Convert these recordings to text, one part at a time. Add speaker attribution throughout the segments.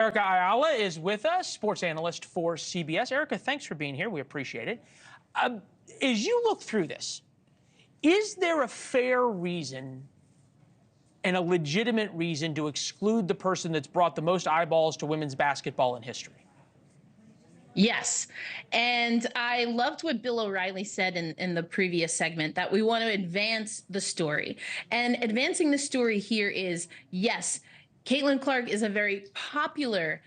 Speaker 1: Erica Ayala is with us, sports analyst for CBS. Erica, thanks for being here. We appreciate it. As you look through this, is there a fair reason and a legitimate reason to exclude the person that's brought the most eyeballs to women's basketball in history?
Speaker 2: Yes. And I loved what Bill O'Reilly said in the previous segment, that we want to advance the story. And advancing the story here is, yes, Caitlin Clark is a very popular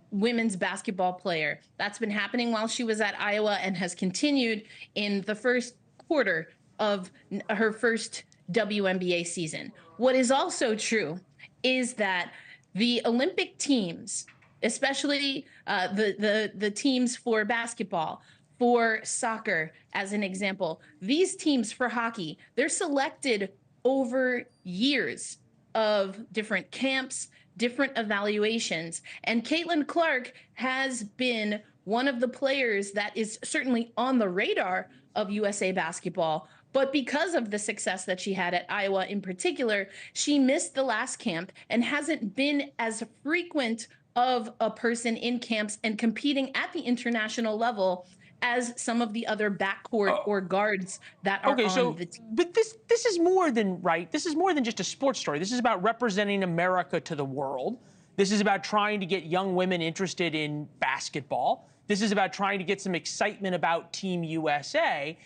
Speaker 2: women's basketball player. That's been happening while she was at Iowa and has continued in the first quarter of her first WNBA season. What is also true is that the Olympic teams, especially the teams for basketball, for soccer, as an example, these teams for hockey, they're selected over years of different camps, different evaluations. And Caitlin Clark has been one of the players that is certainly on the radar of USA basketball. But because of the success that she had at Iowa in particular, she missed the last camp and hasn't been as frequent of a person in camps and competing at the international level as some of the other backcourt or guards that are on the team.
Speaker 1: But this is more than, right? This is more than just a sports story. This is about representing America to the world. This is about trying to get young women interested in basketball. This is about trying to get some excitement about Team USA.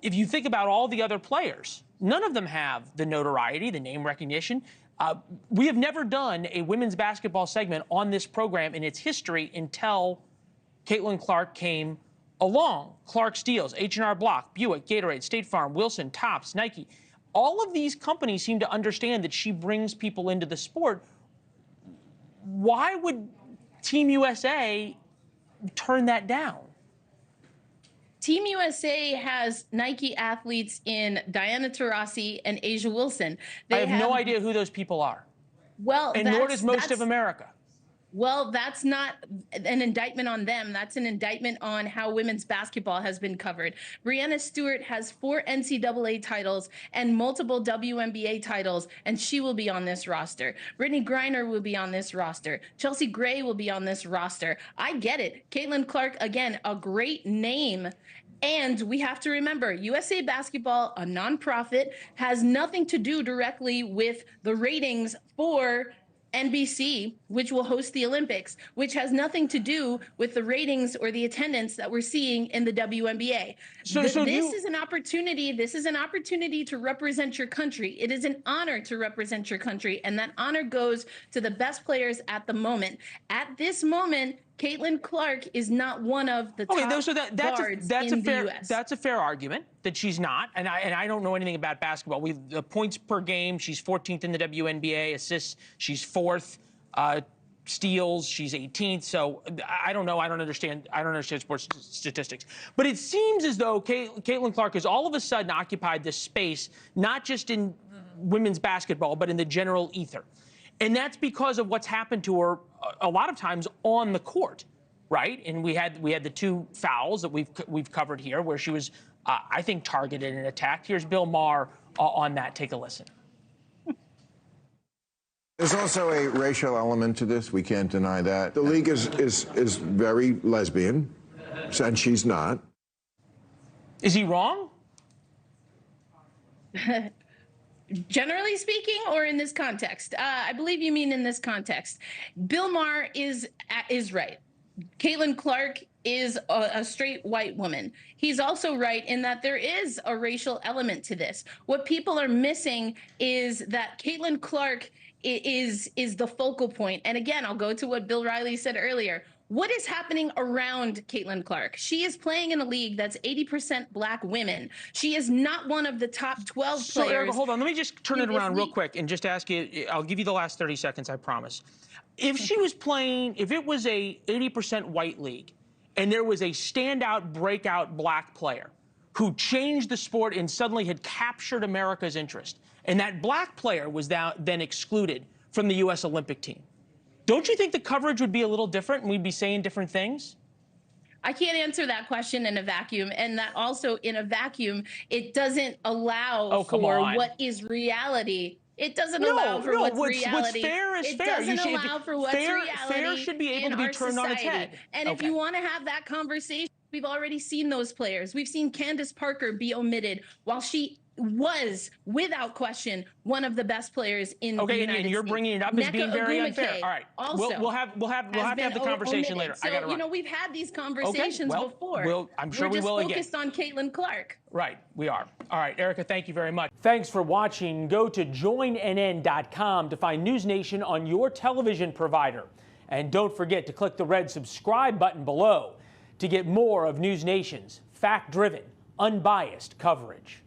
Speaker 1: If you think about all the other players, none of them have the notoriety, the name recognition. We have never done a women's basketball segment on this program in its history until Caitlin Clark came along. Clark Steels, H&R Block, Buick, Gatorade, State Farm, Wilson, Topps, Nike. All of these companies seem to understand that she brings people into the sport. Why would Team USA turn that down?
Speaker 2: Team USA has Nike athletes in Diana Taurasi and Asia Wilson.
Speaker 1: I have no idea who those people are.
Speaker 2: Well,
Speaker 1: and nor does most of America.
Speaker 2: Well, that's not an indictment on them. That's an indictment on how women's basketball has been covered. Breanna Stewart has 4 NCAA titles and multiple WNBA titles, and she will be on this roster. Brittany Griner will be on this roster. Chelsea Gray will be on this roster. I get it. Caitlin Clark, again, a great name. And we have to remember, USA Basketball, a nonprofit, has nothing to do directly with the ratings for NBC, which will host the Olympics, which has nothing to do with the ratings or the attendance that we're seeing in the WNBA. This is an opportunity. This is an opportunity to represent your country. It is an honor to represent your country, and that honor goes to the best players at the moment. At this moment, Caitlin Clark is not one of the top guards in the US.
Speaker 1: That's a fair argument that she's not, and I don't know anything about basketball. The points per game, she's 14th in the WNBA. Assists, she's 4th. Steals, she's 18th. So I don't know. I don't understand sports statistics. But it seems as though Caitlin Clark has all of a sudden occupied this space, not just in women's basketball, but in the general ether. And that's because of what's happened to her a lot of times on the court, right? And we had the 2 fouls that we've covered here, where she was, I think, targeted and attacked. Here's Bill Maher on that. Take a listen.
Speaker 3: There's also a racial element to this. We can't deny that. The league is very lesbian, and she's not.
Speaker 1: Is he wrong?
Speaker 2: Generally speaking, or in this context? I believe you mean in this context. Bill Maher is right. Caitlin Clark is a straight white woman. He's also right in that there is a racial element to this. What people are missing is that Caitlin Clark is the focal point. And again, I'll go to what Bill Riley said earlier. What is happening around Caitlin Clark? She is playing in a league that's 80% black women. She is not one of the top 12 players.
Speaker 1: So, Erica, hold on. Let me just turn it around real quick and just ask you. I'll give you the last 30 seconds, I promise. If she was playing, if it was a 80% white league and there was a standout breakout black player who changed the sport and suddenly had captured America's interest, and that black player was then excluded from the U.S. Olympic team, don't you think the coverage would be a little different and we'd be saying different things?
Speaker 2: I can't answer that question in a vacuum, and that also in a vacuum, it doesn't allow for what is reality It doesn't allow for what's reality.
Speaker 1: What's fair is fair.
Speaker 2: It doesn't allow for what's reality.
Speaker 1: Fair should be able to be turned on its head.
Speaker 2: And if you want to have that conversation, we've already seen those players. We've seen Candace Parker be omitted while she was, without question, one of the best players in the United States.
Speaker 1: And you're bringing it up as being very unfair. All right, we'll have to have the conversation later.
Speaker 2: So, you know, we've had these conversations before.
Speaker 1: I'm sure we will again.
Speaker 2: We're just focused on Caitlin Clark.
Speaker 1: Right, we are. All right, Erica, thank you very much. Thanks for watching. Go to joinnn.com to find NewsNation on your television provider. And don't forget to click the red subscribe button below to get more of NewsNation's fact-driven, unbiased coverage.